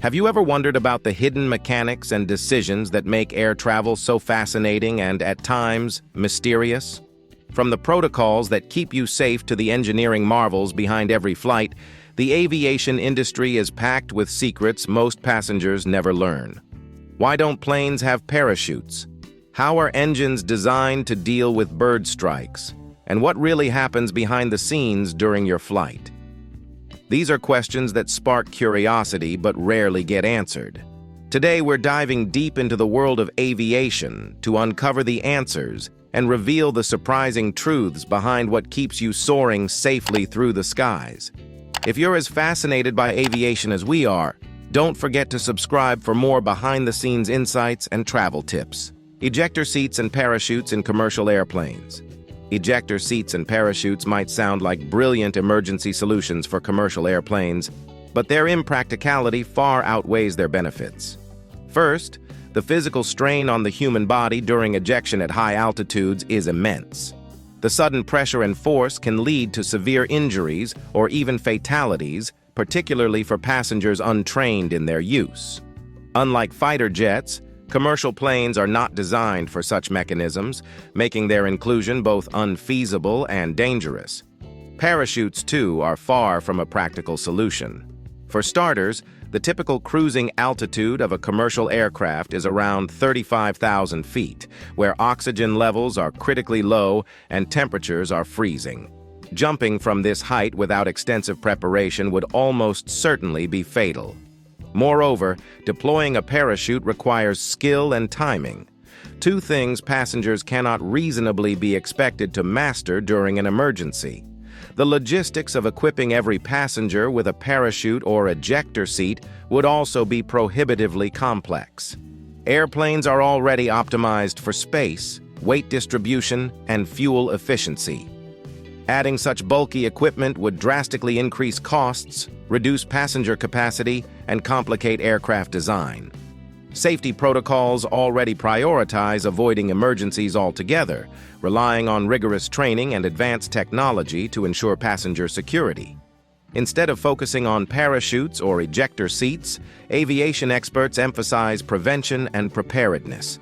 Have you ever wondered about the hidden mechanics and decisions that make air travel so fascinating and, at times, mysterious? From the protocols that keep you safe to the engineering marvels behind every flight, the aviation industry is packed with secrets most passengers never learn. Why don't planes have parachutes? How are engines designed to deal with bird strikes? And what really happens behind the scenes during your flight? These are questions that spark curiosity but rarely get answered. Today, we're diving deep into the world of aviation to uncover the answers and reveal the surprising truths behind what keeps you soaring safely through the skies. If you're as fascinated by aviation as we are, don't forget to subscribe for more behind-the-scenes insights and travel tips. Ejector seats and parachutes in commercial airplanes. Ejector seats and parachutes might sound like brilliant emergency solutions for commercial airplanes, but their impracticality far outweighs their benefits. First, the physical strain on the human body during ejection at high altitudes is immense. The sudden pressure and force can lead to severe injuries or even fatalities, particularly for passengers untrained in their use. Unlike fighter jets, commercial planes are not designed for such mechanisms, making their inclusion both unfeasible and dangerous. Parachutes, too, are far from a practical solution. For starters, the typical cruising altitude of a commercial aircraft is around 35,000 feet, where oxygen levels are critically low and temperatures are freezing. Jumping from this height without extensive preparation would almost certainly be fatal. Moreover, deploying a parachute requires skill and timing, two things passengers cannot reasonably be expected to master during an emergency. The logistics of equipping every passenger with a parachute or ejector seat would also be prohibitively complex. Airplanes are already optimized for space, weight distribution, and fuel efficiency. Adding such bulky equipment would drastically increase costs, reduce passenger capacity, and complicate aircraft design. Safety protocols already prioritize avoiding emergencies altogether, relying on rigorous training and advanced technology to ensure passenger security. Instead of focusing on parachutes or ejector seats, aviation experts emphasize prevention and preparedness.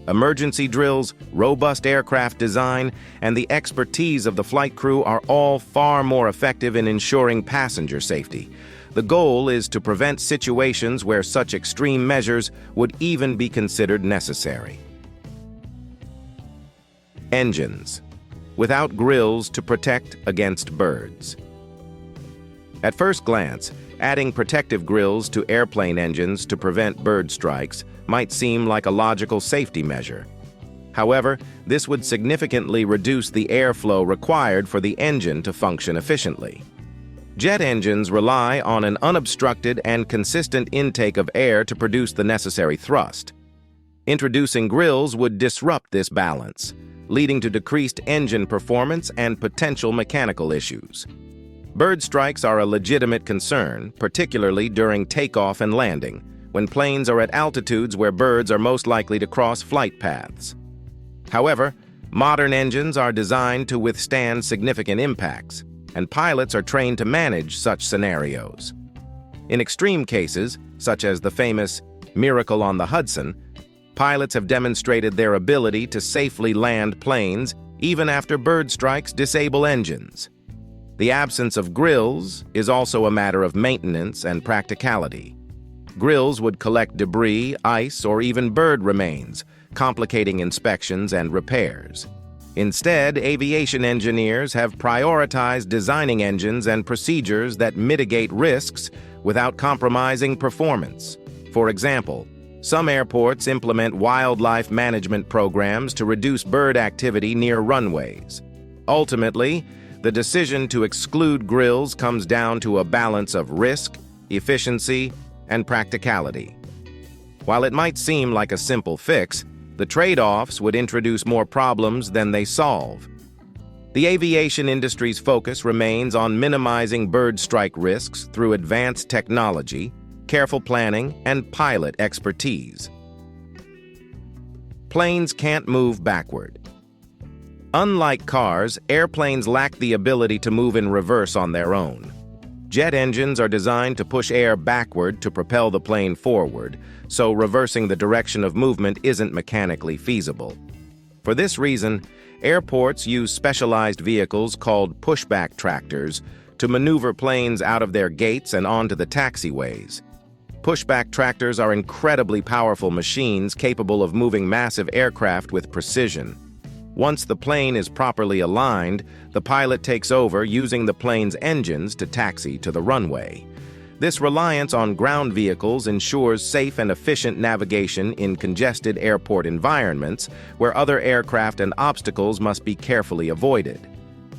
Emergency drills, robust aircraft design, and the expertise of the flight crew are all far more effective in ensuring passenger safety. The goal is to prevent situations where such extreme measures would even be considered necessary. Engines. Without grills to protect against birds. At first glance, adding protective grills to airplane engines to prevent bird strikes might seem like a logical safety measure. However, this would significantly reduce the airflow required for the engine to function efficiently. Jet engines rely on an unobstructed and consistent intake of air to produce the necessary thrust. Introducing grills would disrupt this balance, leading to decreased engine performance and potential mechanical issues. Bird strikes are a legitimate concern, particularly during takeoff and landing, when planes are at altitudes where birds are most likely to cross flight paths. However, modern engines are designed to withstand significant impacts, and pilots are trained to manage such scenarios. In extreme cases, such as the famous Miracle on the Hudson, pilots have demonstrated their ability to safely land planes even after bird strikes disable engines. The absence of grills is also a matter of maintenance and practicality. Grills would collect debris, ice, or even bird remains, complicating inspections and repairs. Instead, aviation engineers have prioritized designing engines and procedures that mitigate risks without compromising performance. For example, some airports implement wildlife management programs to reduce bird activity near runways. Ultimately, the decision to exclude grills comes down to a balance of risk, efficiency, and practicality. While it might seem like a simple fix, the trade-offs would introduce more problems than they solve. The aviation industry's focus remains on minimizing bird strike risks through advanced technology, careful planning, and pilot expertise. Planes can't move backward. Unlike cars, airplanes lack the ability to move in reverse on their own. Jet engines are designed to push air backward to propel the plane forward, so reversing the direction of movement isn't mechanically feasible. For this reason, airports use specialized vehicles called pushback tractors to maneuver planes out of their gates and onto the taxiways. Pushback tractors are incredibly powerful machines capable of moving massive aircraft with precision. Once the plane is properly aligned, the pilot takes over using the plane's engines to taxi to the runway. This reliance on ground vehicles ensures safe and efficient navigation in congested airport environments where other aircraft and obstacles must be carefully avoided.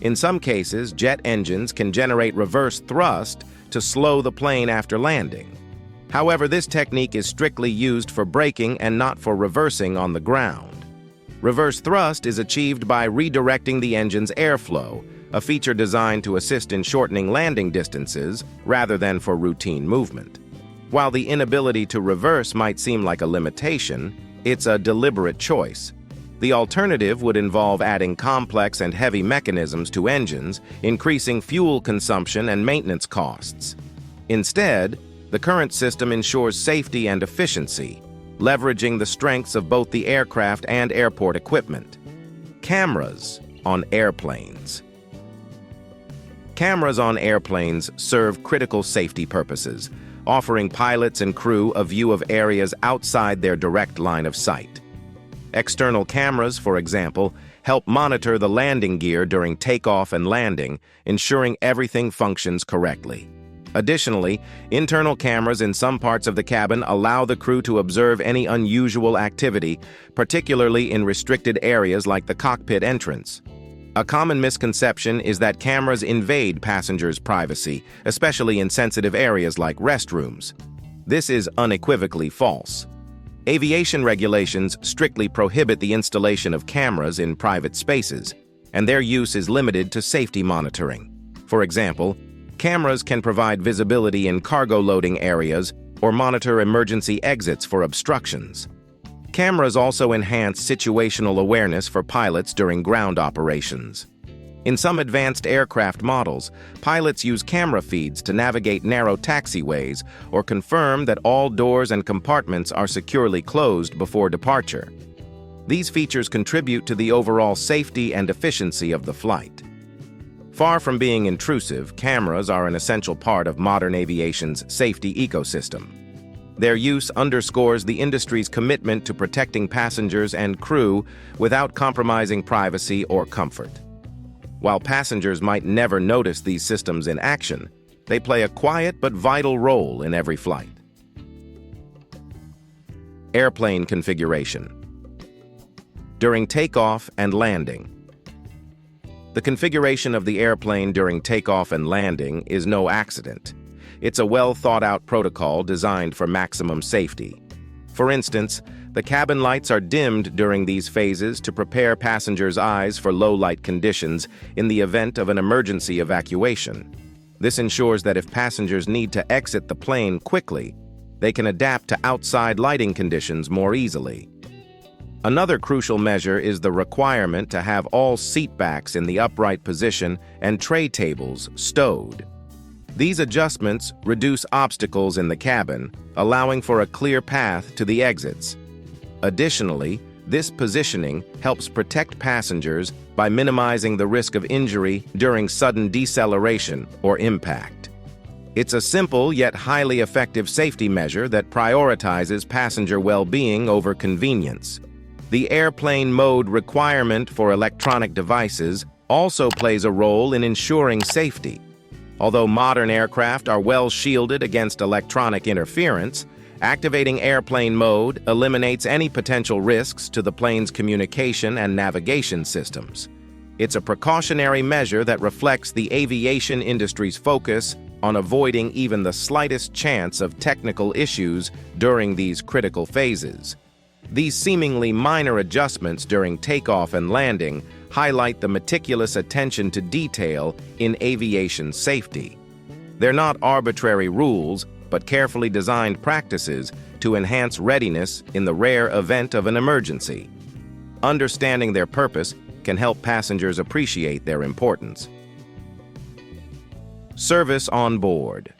In some cases, jet engines can generate reverse thrust to slow the plane after landing. However, this technique is strictly used for braking and not for reversing on the ground. Reverse thrust is achieved by redirecting the engine's airflow, a feature designed to assist in shortening landing distances rather than for routine movement. While the inability to reverse might seem like a limitation, it's a deliberate choice. The alternative would involve adding complex and heavy mechanisms to engines, increasing fuel consumption and maintenance costs. Instead, the current system ensures safety and efficiency, leveraging the strengths of both the aircraft and airport equipment. Cameras on airplanes. Cameras on airplanes serve critical safety purposes, offering pilots and crew a view of areas outside their direct line of sight. External cameras, for example, help monitor the landing gear during takeoff and landing, ensuring everything functions correctly. Additionally, internal cameras in some parts of the cabin allow the crew to observe any unusual activity, particularly in restricted areas like the cockpit entrance. A common misconception is that cameras invade passengers' privacy, especially in sensitive areas like restrooms. This is unequivocally false. Aviation regulations strictly prohibit the installation of cameras in private spaces, and their use is limited to safety monitoring. For example, cameras can provide visibility in cargo loading areas or monitor emergency exits for obstructions. Cameras also enhance situational awareness for pilots during ground operations. In some advanced aircraft models, pilots use camera feeds to navigate narrow taxiways or confirm that all doors and compartments are securely closed before departure. These features contribute to the overall safety and efficiency of the flight. Far from being intrusive, cameras are an essential part of modern aviation's safety ecosystem. Their use underscores the industry's commitment to protecting passengers and crew without compromising privacy or comfort. While passengers might never notice these systems in action, they play a quiet but vital role in every flight. Airplane configuration. During takeoff and landing. The configuration of the airplane during takeoff and landing is no accident. It's a well-thought-out protocol designed for maximum safety. For instance, the cabin lights are dimmed during these phases to prepare passengers' eyes for low-light conditions in the event of an emergency evacuation. This ensures that if passengers need to exit the plane quickly, they can adapt to outside lighting conditions more easily. Another crucial measure is the requirement to have all seatbacks in the upright position and tray tables stowed. These adjustments reduce obstacles in the cabin, allowing for a clear path to the exits. Additionally, this positioning helps protect passengers by minimizing the risk of injury during sudden deceleration or impact. It's a simple yet highly effective safety measure that prioritizes passenger well-being over convenience. The airplane mode requirement for electronic devices also plays a role in ensuring safety. Although modern aircraft are well shielded against electronic interference, activating airplane mode eliminates any potential risks to the plane's communication and navigation systems. It's a precautionary measure that reflects the aviation industry's focus on avoiding even the slightest chance of technical issues during these critical phases. These seemingly minor adjustments during takeoff and landing highlight the meticulous attention to detail in aviation safety. They're not arbitrary rules, but carefully designed practices to enhance readiness in the rare event of an emergency. Understanding their purpose can help passengers appreciate their importance. Service on board.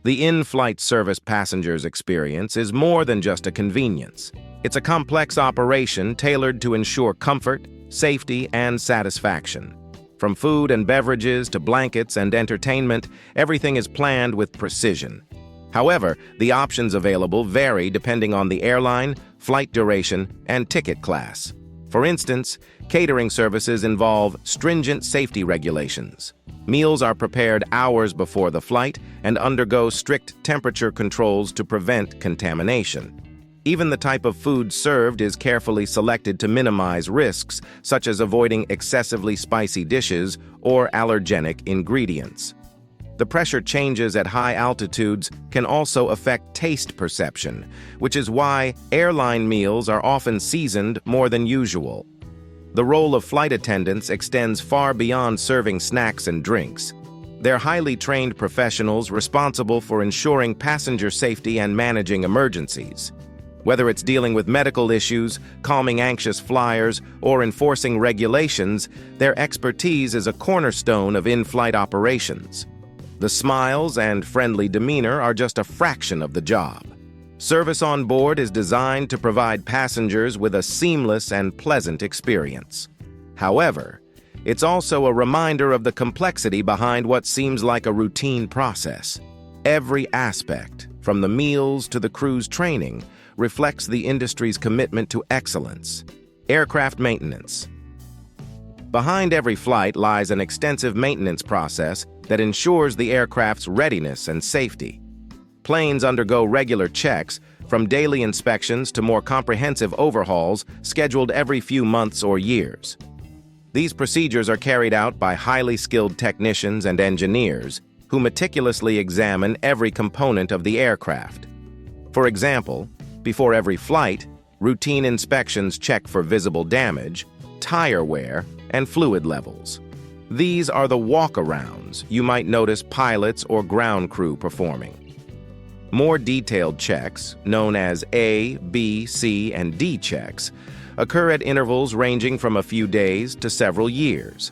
The in-flight service passengers experience is more than just a convenience. It's a complex operation tailored to ensure comfort, safety, and satisfaction. From food and beverages to blankets and entertainment, everything is planned with precision. However, the options available vary depending on the airline, flight duration, and ticket class. For instance, catering services involve stringent safety regulations. Meals are prepared hours before the flight and undergo strict temperature controls to prevent contamination. Even the type of food served is carefully selected to minimize risks, such as avoiding excessively spicy dishes or allergenic ingredients. The pressure changes at high altitudes can also affect taste perception, which is why airline meals are often seasoned more than usual. The role of flight attendants extends far beyond serving snacks and drinks. They're highly trained professionals responsible for ensuring passenger safety and managing emergencies. Whether it's dealing with medical issues, calming anxious flyers, or enforcing regulations, their expertise is a cornerstone of in-flight operations. The smiles and friendly demeanor are just a fraction of the job. Service on board is designed to provide passengers with a seamless and pleasant experience. However, it's also a reminder of the complexity behind what seems like a routine process. Every aspect, from the meals to the crew's training, reflects the industry's commitment to excellence. Aircraft maintenance. Behind every flight lies an extensive maintenance process that ensures the aircraft's readiness and safety. Planes undergo regular checks, from daily inspections to more comprehensive overhauls scheduled every few months or years. These procedures are carried out by highly skilled technicians and engineers who meticulously examine every component of the aircraft. For example, before every flight, routine inspections check for visible damage, tire wear, and fluid levels. These are the walk-arounds you might notice pilots or ground crew performing. More detailed checks, known as A, B, C, and D checks, occur at intervals ranging from a few days to several years.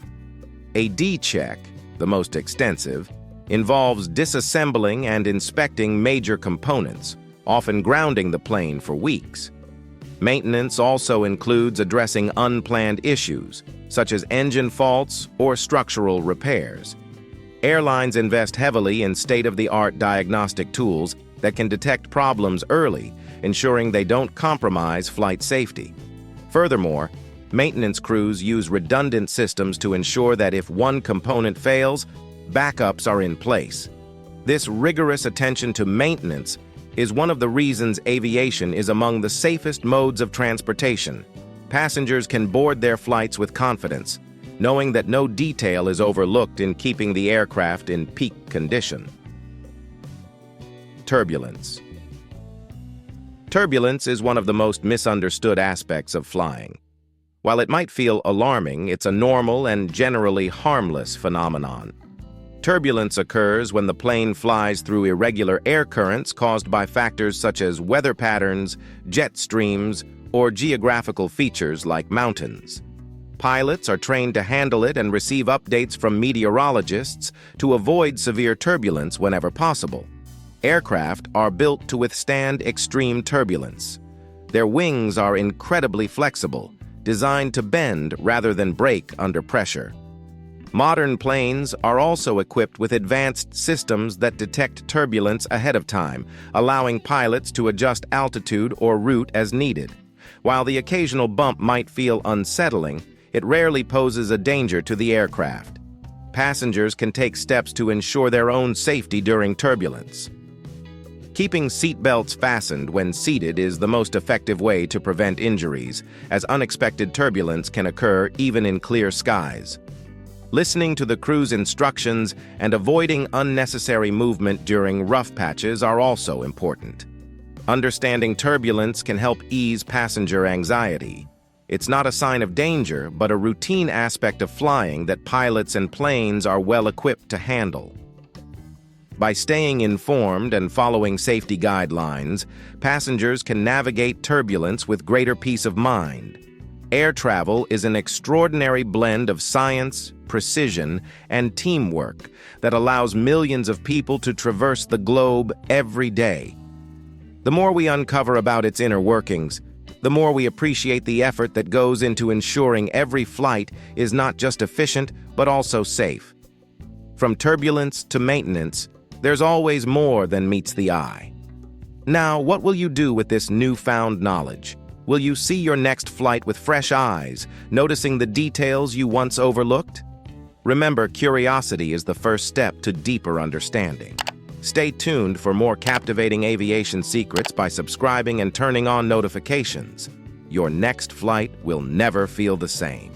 A D check, the most extensive, involves disassembling and inspecting major components, often grounding the plane for weeks. Maintenance also includes addressing unplanned issues, such as engine faults or structural repairs. Airlines invest heavily in state-of-the-art diagnostic tools that can detect problems early, ensuring they don't compromise flight safety. Furthermore, maintenance crews use redundant systems to ensure that if one component fails, backups are in place. This rigorous attention to maintenance is one of the reasons aviation is among the safest modes of transportation. Passengers can board their flights with confidence, knowing that no detail is overlooked in keeping the aircraft in peak condition. Turbulence. Turbulence is one of the most misunderstood aspects of flying. While it might feel alarming, it's a normal and generally harmless phenomenon. Turbulence occurs when the plane flies through irregular air currents caused by factors such as weather patterns, jet streams, or geographical features like mountains. Pilots are trained to handle it and receive updates from meteorologists to avoid severe turbulence whenever possible. Aircraft are built to withstand extreme turbulence. Their wings are incredibly flexible, designed to bend rather than break under pressure. Modern planes are also equipped with advanced systems that detect turbulence ahead of time, allowing pilots to adjust altitude or route as needed. While the occasional bump might feel unsettling, it rarely poses a danger to the aircraft. Passengers can take steps to ensure their own safety during turbulence. Keeping seatbelts fastened when seated is the most effective way to prevent injuries, as unexpected turbulence can occur even in clear skies. Listening to the crew's instructions and avoiding unnecessary movement during rough patches are also important. Understanding turbulence can help ease passenger anxiety. It's not a sign of danger, but a routine aspect of flying that pilots and planes are well equipped to handle. By staying informed and following safety guidelines, passengers can navigate turbulence with greater peace of mind. Air travel is an extraordinary blend of science, precision, and teamwork that allows millions of people to traverse the globe every day. The more we uncover about its inner workings, the more we appreciate the effort that goes into ensuring every flight is not just efficient, but also safe. From turbulence to maintenance, there's always more than meets the eye. Now, what will you do with this newfound knowledge? Will you see your next flight with fresh eyes, noticing the details you once overlooked? Remember, curiosity is the first step to deeper understanding. Stay tuned for more captivating aviation secrets by subscribing and turning on notifications. Your next flight will never feel the same.